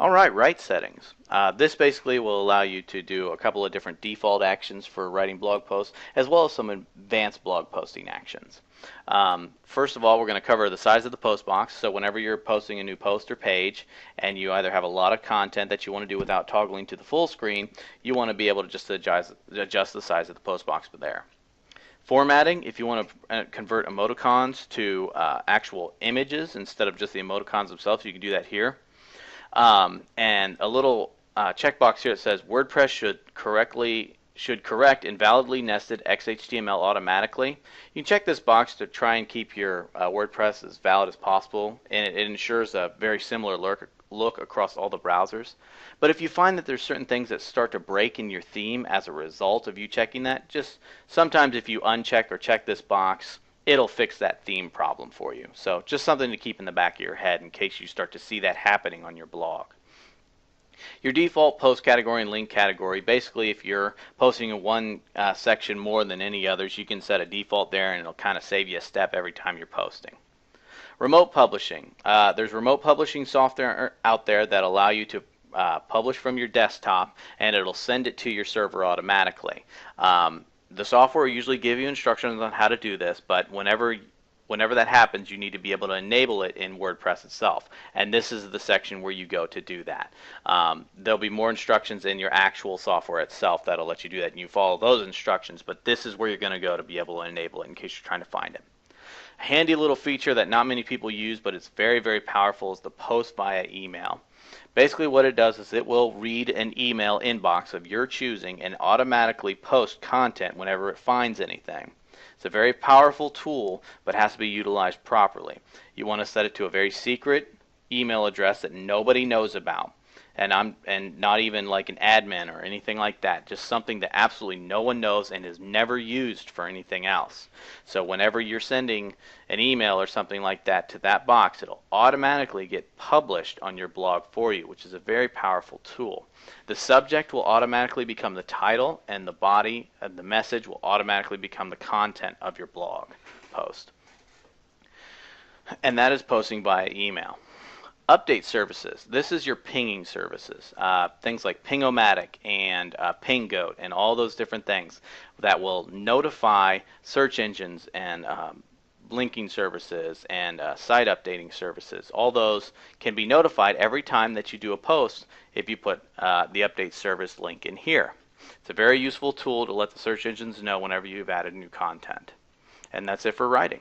All right, write settings. This basically will allow you to do a couple of different default actions for writing blog posts, as well as some advanced blog posting actions. First of all, we're going to cover the size of the post box. So whenever you're posting a new post or page, and you either have a lot of content that you want to do without toggling to the full screen, you want to be able to just adjust the size of the post box there. Formatting, if you want to convert emoticons to actual images instead of just the emoticons themselves, you can do that here. And a little checkbox here that says WordPress should correct invalidly nested XHTML automatically. You can check this box to try and keep your WordPress as valid as possible, and it ensures a very similar look across all the browsers. But if you find that there's certain things that start to break in your theme as a result of you checking that, just sometimes if you uncheck or check this box, it'll fix that theme problem for you. So just something to keep in the back of your head in case you start to see that happening on your blog. Your default post category and link category, basically if you're posting in one section more than any others, you can set a default there and it'll kind of save you a step every time you're posting. Remote publishing. There's remote publishing software out there that allow you to publish from your desktop, and it'll send it to your server automatically. The software will usually give you instructions on how to do this, but whenever that happens, you need to be able to enable it in WordPress itself. And this is the section where you go to do that. There'll be more instructions in your actual software itself that'll let you do that, and you follow those instructions, but this is where you're going to go to be able to enable it in case you're trying to find it. A handy little feature that not many people use, but it's very, very powerful, is the post via email. Basically what it does is it will read an email inbox of your choosing and automatically post content whenever it finds anything. It's a very powerful tool, but has to be utilized properly. You want to set it to a very secret email address that nobody knows about, and not even like an admin or anything like that. Just something that absolutely no one knows and is never used for anything else. So whenever you're sending an email or something like that to that box, it'll automatically get published on your blog for you, which is a very powerful tool. The subject will automatically become the title, and the body and the message will automatically become the content of your blog post. And that is posting via email. Update services. This is your pinging services. Things like Ping-O-Matic and Ping-Goat and all those different things that will notify search engines and linking services and site updating services. All those can be notified every time that you do a post if you put the update service link in here. It's a very useful tool to let the search engines know whenever you've added new content. And that's it for writing.